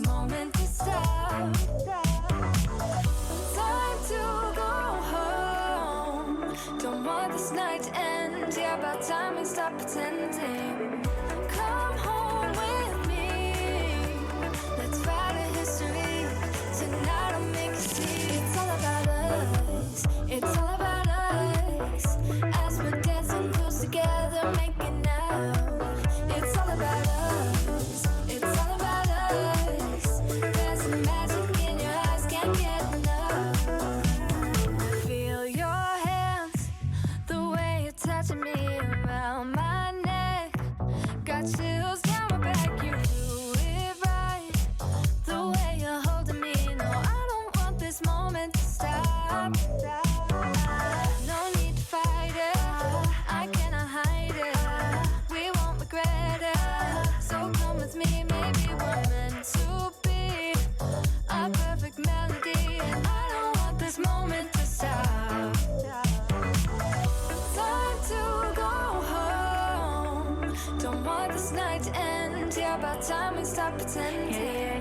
moment to stop. Time to go home. Don't want this night to end. Yeah, about time we stop pretending. Come home with me. Let's write a history. Tonight I'll make you see. It's all about us. It's all about us. As we're dancing close together, making out. It's all about us. It's all about us. There's some magic in your eyes, can't get enough. Feel your hands, the way you're touching me around my neck. Got chills down my back, you do it right. The way you're holding me, no, I don't want this moment to stop. No need to fight it, I cannot hide it. We won't regret it, so come with me, maybe we're meant to be. A perfect melody, and I don't want this moment to stop. Time to go home. Don't want this night to end. Yeah, about time we stop pretending.